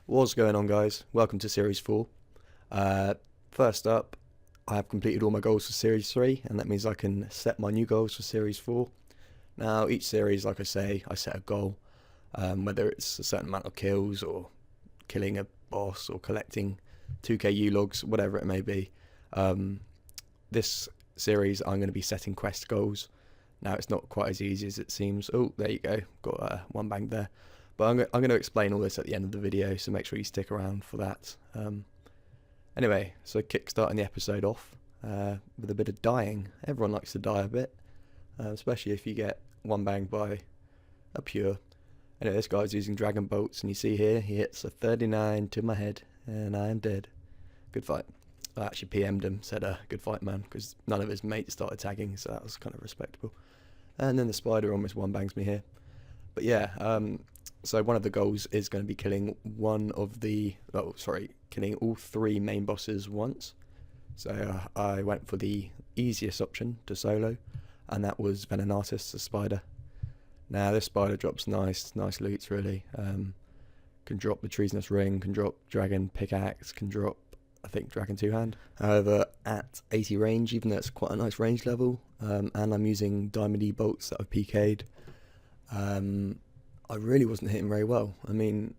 What's going on, guys? Welcome to Series 4. First up, I have completed all my goals for Series 3, and that means I can set my new goals for Series 4. Now, each series, like I say, I set a goal, whether it's a certain amount of kills, or killing a boss, or collecting 2k U-logs, whatever it may be. This series, I'm going to be setting quest goals. Now, it's not quite as easy as it seems. Oh, there you go. Got one bang there. But I'm going to explain all this at the end of the video, so make sure you stick around for that. Anyway, so kickstarting the episode off with a bit of dying. Everyone likes to die a bit, especially if you get one bang by a pure. Anyway, this guy's using dragon bolts, and you see here, he hits a 39 to my head, and I am dead. Good fight. I actually PM'd him, said, good fight, man, because none of his mates started tagging, so that was kind of respectable. And then the spider almost one bangs me here. But yeah, so one of the goals is going to be killing killing all three main bosses once. So I went for the easiest option to solo, and that was Venenatus, the spider. Now this spider drops nice loot, really. Can drop the treasonous ring, can drop dragon pickaxe, can drop, I think, dragon two-hand. However, at 80 range, even though it's quite a nice range level, and I'm using diamondy bolts that I've PK'd, I really wasn't hitting very well. I mean,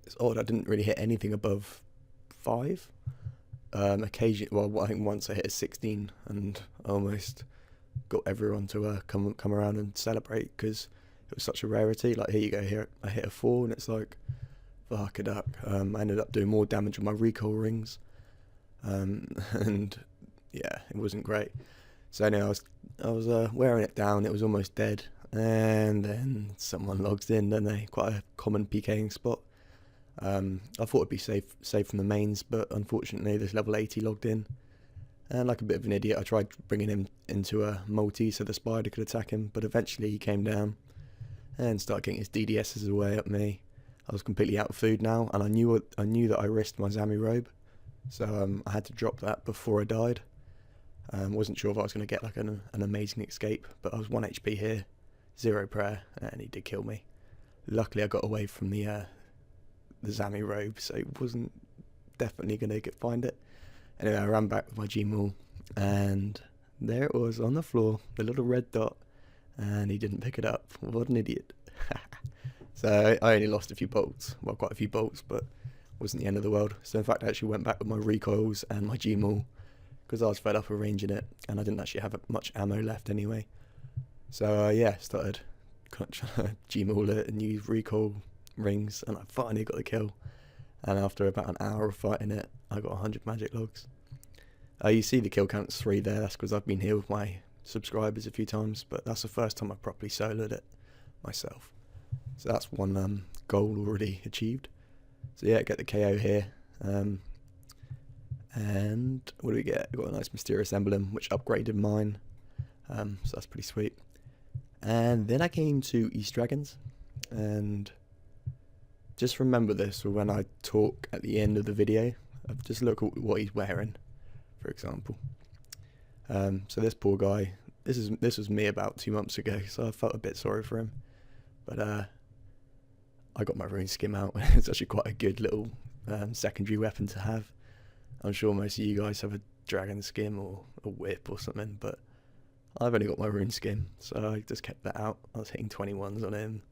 it's odd, I didn't really hit anything above 5. Occasionally, well, I think once I hit a 16, and I almost got everyone to come around and celebrate, because it was such a rarity. Like, here you go, here I hit a 4, and it's like, fuck a duck. I ended up doing more damage with my recoil rings. And yeah, it wasn't great. So anyway, I was wearing it down. It was almost dead, and then someone logs in, don't they? Quite a common PKing spot. I thought it'd be safe from the mains, but unfortunately, this level 80 logged in, and like a bit of an idiot, I tried bringing him into a multi so the spider could attack him, but eventually he came down and started getting his DDSs away at me. I was completely out of food now, and I knew that I risked my Zami robe. So I had to drop that before I died. Wasn't sure if I was going to get like an amazing escape, but I was 1 HP here, 0 prayer, and he did kill me. Luckily I got away from the Zami robe, so it wasn't definitely going to find it. Anyway, I ran back with my G-Maul, and there it was on the floor, the little red dot, and he didn't pick it up. What an idiot. So I only lost a few bolts, well, quite a few bolts, but wasn't the end of the world. So in fact, I actually went back with my recoils and my G-Maul, because I was fed up arranging it, and I didn't actually have much ammo left anyway. So yeah, started G-Maul it and use recoil rings, and I finally got the kill. And after about an hour of fighting it, I got 100 magic logs. You see the kill count's 3 there. That's because I've been here with my subscribers a few times, but that's the first time I've properly soloed it myself. So that's one goal already achieved. So yeah, get the KO here. And what do we get? We got a nice mysterious emblem, which upgraded mine. So that's pretty sweet. And then I came to East Dragons, and just remember this when I talk at the end of the video. Just look at what he's wearing, for example. So this poor guy, this was me about 2 months ago, so I felt a bit sorry for him. But I got my rune skim out. It's actually quite a good little secondary weapon to have. I'm sure most of you guys have a dragon skim or a whip or something, but I've only got my rune skim, so I just kept that out. I was hitting 21s on him,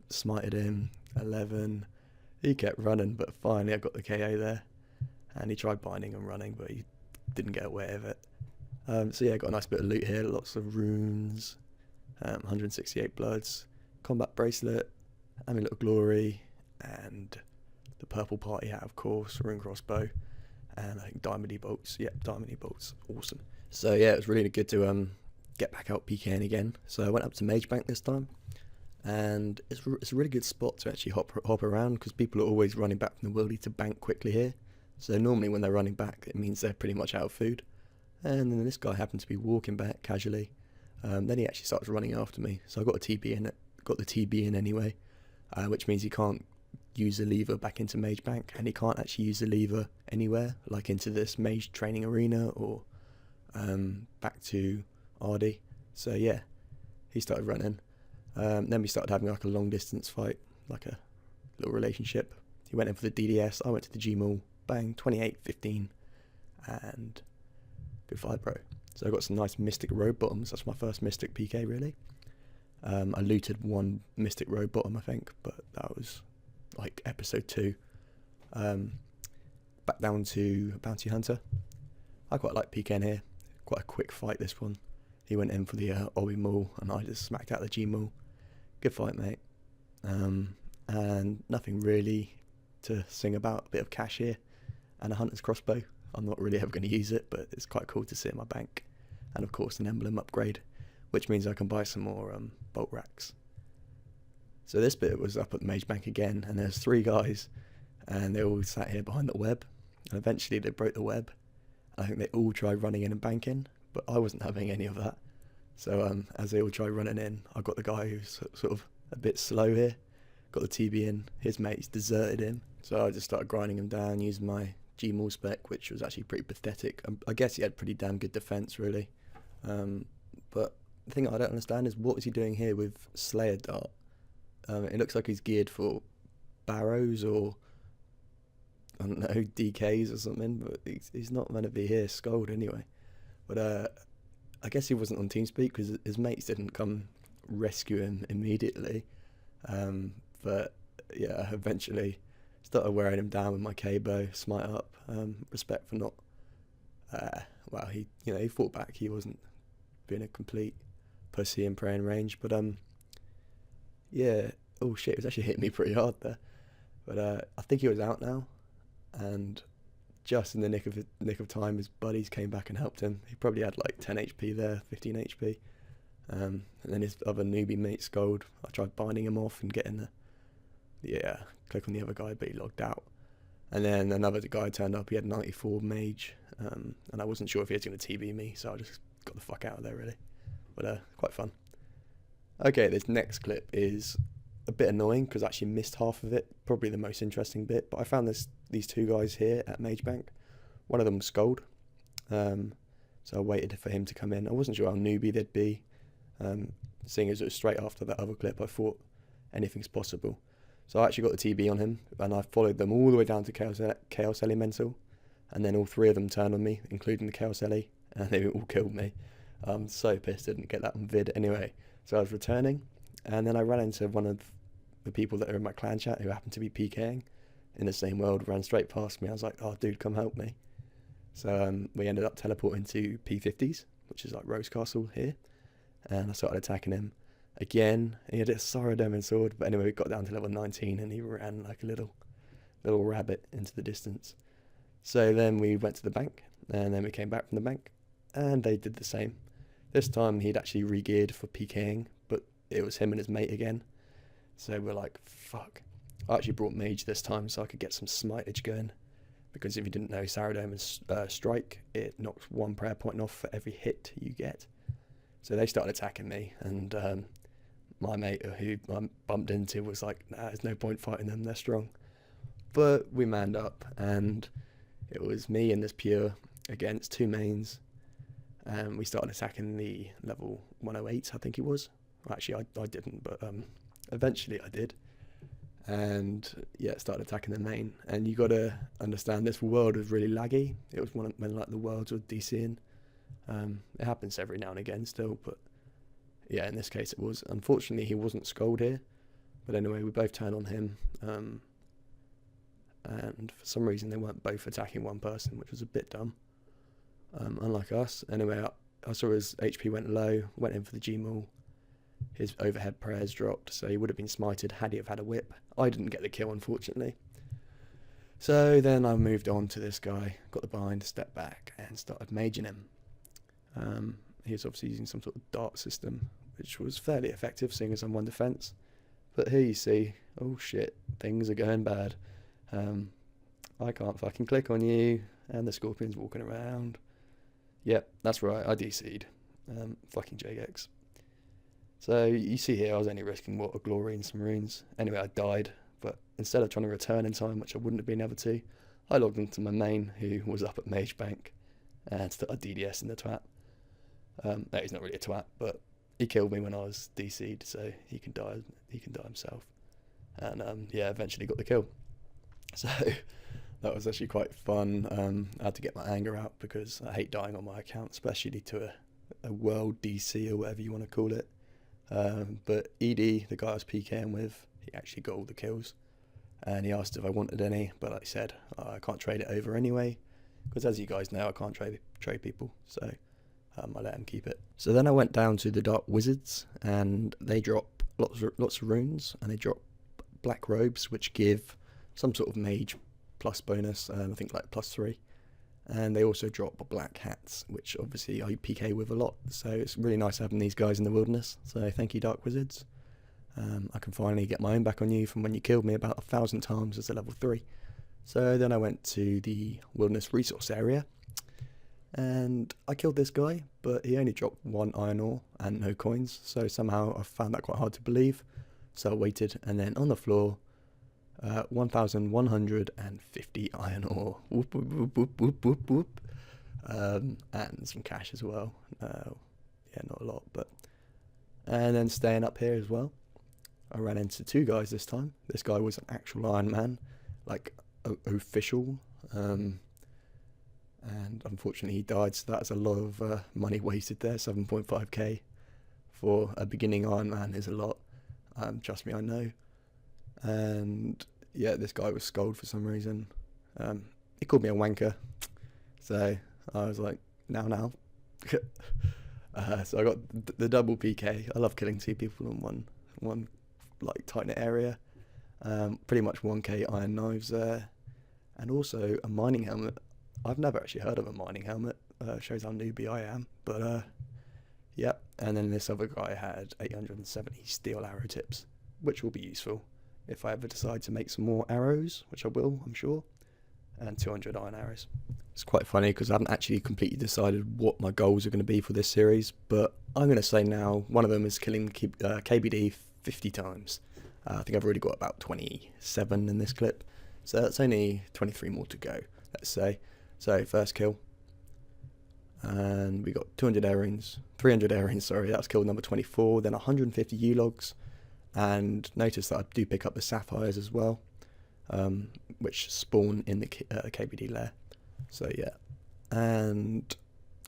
smited him, 11. He kept running, but finally I got the KO there. And he tried binding and running, but he didn't get away with it. So yeah, got a nice bit of loot here, lots of runes, 168 bloods, combat bracelet, Amulet of Glory, and the purple party hat, of course, rune crossbow, and I think diamondy bolts. Yep, diamondy bolts, awesome. So yeah, it was really good to get back out PKing again. So I went up to Mage Bank this time, and it's a really good spot to actually hop around, because people are always running back from the wildy to bank quickly here. So normally when they're running back, it means they're pretty much out of food. And then this guy happened to be walking back casually. Then he actually starts running after me, so I got a TB in it. Got the TB in anyway. Which means he can't use the lever back into Mage Bank, and he can't actually use the lever anywhere, like into this Mage training arena or back to Ardy. So yeah, he started running. Then we started having like a long distance fight, like a little relationship. He went in for the DDS, I went to the Gmall, bang, 28-15, and good fight, bro. So I got some nice Mystic Road bottoms. That's my first Mystic PK, really. I looted one Mystic Road bottom, I think, but that was like episode 2. Back down to Bounty Hunter. I quite like PKing here. Quite a quick fight, this one. He went in for the Obi Maul, and I just smacked out the G Maul. Good fight, mate. And nothing really to sing about. A bit of cash here and a hunter's crossbow. I'm not really ever going to use it, but it's quite cool to sit in my bank. And of course an emblem upgrade, which means I can buy some more bolt racks. So this bit was up at the Mage Bank again, and there's 3 guys, and they all sat here behind the web, and eventually they broke the web. I think they all tried running in and banking, but I wasn't having any of that. So as they all tried running in, I got the guy who's sort of a bit slow here, got the TB in, his mates deserted him, so I just started grinding him down using my Gmaul spec, which was actually pretty pathetic. I guess he had pretty damn good defense, really. But the thing I don't understand is, what was he doing here with Slayer Dart? It looks like he's geared for barrows or, I don't know, DKs or something, but he's not meant to be here. Scold anyway. But I guess he wasn't on TeamSpeak because his mates didn't come rescue him immediately. But yeah, eventually started wearing him down with my K-bow, smite up. Respect for not. Well, he fought back. He wasn't being a complete pussy in praying range, but yeah. Oh shit, it was actually hitting me pretty hard there. But I think he was out now, and just in the nick of time, his buddies came back and helped him. He probably had like 10 HP there, 15 HP. And then his other newbie mate Scold. I tried binding him off and getting click on the other guy, but he logged out. And then another guy turned up. He had 94 mage, and I wasn't sure if he was going to TB me, so I just got the fuck out of there, really. But quite fun. Okay, this next clip is a bit annoying because I actually missed half of it. Probably the most interesting bit. But I found these 2 guys here at Mage Bank. One of them was Scold. So I waited for him to come in. I wasn't sure how newbie they'd be. Seeing as it was straight after that other clip, I thought anything's possible. So I actually got the TB on him, and I followed them all the way down to Chaos Elemental, and then all 3 of them turned on me, including the Chaos Ele, and they all killed me. I'm so pissed I didn't get that on vid anyway. So I was returning, and then I ran into one of the people that are in my clan chat who happened to be PKing in the same world, ran straight past me. I was like, oh dude, come help me. So we ended up teleporting to P50s, which is like Rose Castle here, and I started attacking him. Again, he had a Saurodemon sword, but anyway, we got down to level 19 and he ran like a little rabbit into the distance. So then we went to the bank, and then we came back from the bank, and they did the same. This time he'd actually re-geared for PKing, but it was him and his mate again. So we're like, fuck. I actually brought mage this time so I could get some smitage going, because if you didn't know, Saurodemon's strike, it knocks 1 prayer point off for every hit you get. So they started attacking me, and my mate who I bumped into was like, nah, there's no point fighting them, they're strong. But we manned up, and it was me and this pure against 2 mains, and we started attacking the level 108, I think it was. Well, actually, I didn't, but eventually I did. And yeah, started attacking the main. And you got to understand, this world was really laggy. It was when like the worlds were DCing. It happens every now and again still, but yeah, in this case it was. Unfortunately, he wasn't Scold here, but anyway, we both turned on him, and for some reason they weren't both attacking one person, which was a bit dumb, unlike us. Anyway, I saw his HP went low, went in for the Gmaul. His overhead prayers dropped, so he would have been smited had he have had a whip. I didn't get the kill, unfortunately. So then I moved on to this guy, got the bind, stepped back, and started maging him. He was obviously using some sort of dart system, which was fairly effective, seeing as I'm 1 defense. But here you see, oh shit, things are going bad. I can't fucking click on you, and the scorpion's walking around. Yep, that's right, I DC'd. Fucking JX. So you see here, I was only risking a glory and some runes. Anyway, I died, but instead of trying to return in time, which I wouldn't have been able to, I logged into my main, who was up at Mage Bank, and started DDS in the twat. No, he's not really a twat, but he killed me when I was DC'd, so he can die. He can die himself. And yeah, eventually got the kill. So that was actually quite fun. I had to get my anger out because I hate dying on my account, especially to a world DC or whatever you want to call it. But ED, the guy I was PKing with, he actually got all the kills, and he asked if I wanted any, but like I said, I can't trade it over anyway, because as you guys know, I can't trade people, so I let him keep it. So then I went down to the Dark Wizards, and they drop lots of runes, and they drop black robes, which give some sort of mage plus bonus, I think like +3. And they also drop black hats, which obviously I PK with a lot. So it's really nice having these guys in the wilderness. So thank you, Dark Wizards. I can finally get my own back on you from when you killed me about 1,000 times as a level 3. So then I went to the wilderness resource area, and I killed this guy, but he only dropped 1 iron ore and no coins. So somehow I found that quite hard to believe. So I waited, and then on the floor, 1,150 iron ore, whoop, whoop, whoop, whoop, whoop, whoop, whoop. And some cash as well. Yeah, not a lot, but. And then staying up here as well, I ran into 2 guys this time. This guy was an actual Iron Man, like official, and unfortunately he died, so that's a lot of money wasted there. 7.5k for a beginning Iron Man is a lot, trust me, I know. And yeah, this guy was scolded for some reason. He called me a wanker, so I was like, now. So I got the double PK. I love killing 2 people in one like tight knit area. Pretty much 1k iron knives there, and also a mining helmet. I've never actually heard of a mining helmet. Shows how newbie I am, but yep. And then this other guy had 870 steel arrow tips, which will be useful if I ever decide to make some more arrows, which I will, I'm sure, and 200 iron arrows. It's quite funny because I haven't actually completely decided what my goals are going to be for this series, but I'm going to say now one of them is killing KBD 50 times. I think I've already got about 27 in this clip, so that's only 23 more to go, let's say. So first kill, and we got 300 air-ins, sorry, that was kill number 24, then 150 U-logs, and notice that I do pick up the sapphires as well, which spawn in the KBD lair. So yeah, and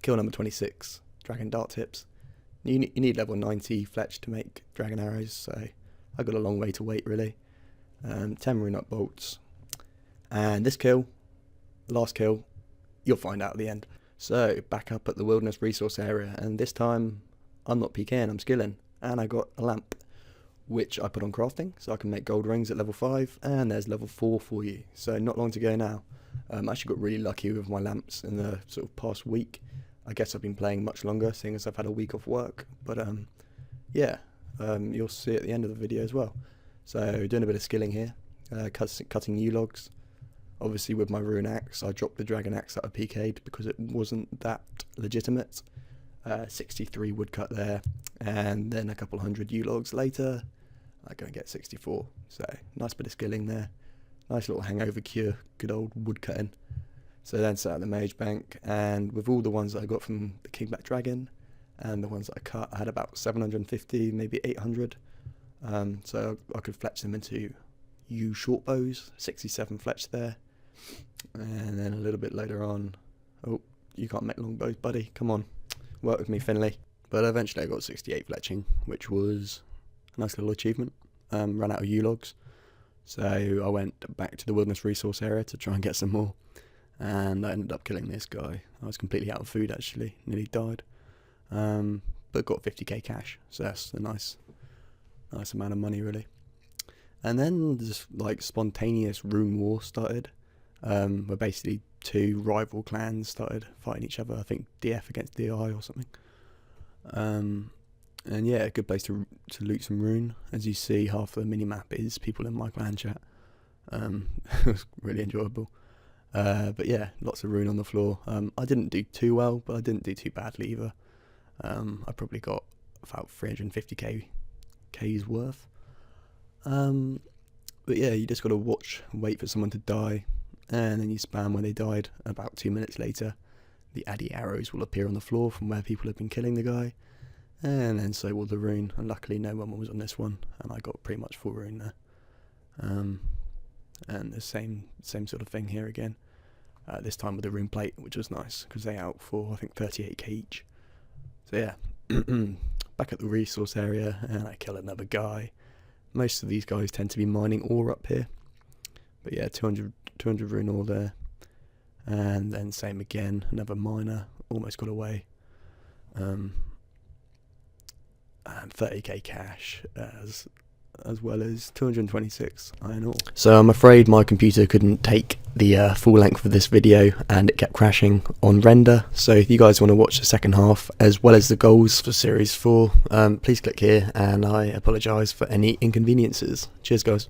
kill number 26, dragon dart tips. You need level 90 fletch to make dragon arrows, so I got a long way to wait really. 10 rune up bolts, and this kill, last kill, you'll find out at the end. So back up at the wilderness resource area, and this time I'm not PKing, I'm skilling, and I got a lamp, which I put on crafting, so I can make gold rings at level 5, and there's level 4 for you, so not long to go now. I actually got really lucky with my lamps in the sort of past week. I guess I've been playing much longer, seeing as I've had a week off work, but yeah, you'll see at the end of the video as well. So doing a bit of skilling here, cutting U-logs. Obviously with my rune axe, I dropped the dragon axe that I PK'd because it wasn't that legitimate. 63 woodcut there, and then a couple hundred U-logs later, I go and get 64. So nice bit of skilling there. Nice little hangover cure, good old wood cutting. So then sat at the mage bank, and with all the ones that I got from the King Black Dragon and the ones that I cut, I had about 750, maybe 800. So I could fletch them into U short bows, 67 fletch there. And then a little bit later on, oh, you can't make long bows, buddy, come on, work with me, Finley. But eventually I got 68 fletching, which was a nice little achievement. Ran out of U-logs. So I went back to the wilderness resource area to try and get some more, and I ended up killing this guy. I was completely out of food actually, nearly died, but got 50k cash, so that's a nice amount of money really. And then this like spontaneous rune war started, where basically 2 rival clans started fighting each other. I think DF against DI or something. And yeah, a good place to loot some rune. As you see, half the minimap is people in my clan chat. It was really enjoyable. But yeah, lots of rune on the floor. I didn't do too well, but I didn't do too badly either. I probably got about 350k's worth. But yeah, you just got to wait for someone to die, and then you spam where they died. About 2 minutes later, the addy arrows will appear on the floor from where people have been killing the guy. and then so will the rune, and luckily no one was on this one, and I got pretty much full rune there. And the same sort of thing here again, this time with the rune plate, which was nice because they out for I think 38k each. So yeah, back at the resource area, and I kill another guy. Most of these guys tend to be mining ore up here, but yeah, 200 rune ore there, and then same again, another miner, almost got away, and 30k cash as well as 226 iron ore. So I'm afraid my computer couldn't take the full length of this video, and it kept crashing on render. So if you guys want to watch the second half as well as the goals for series 4, please click here, and I apologise for any inconveniences. Cheers guys.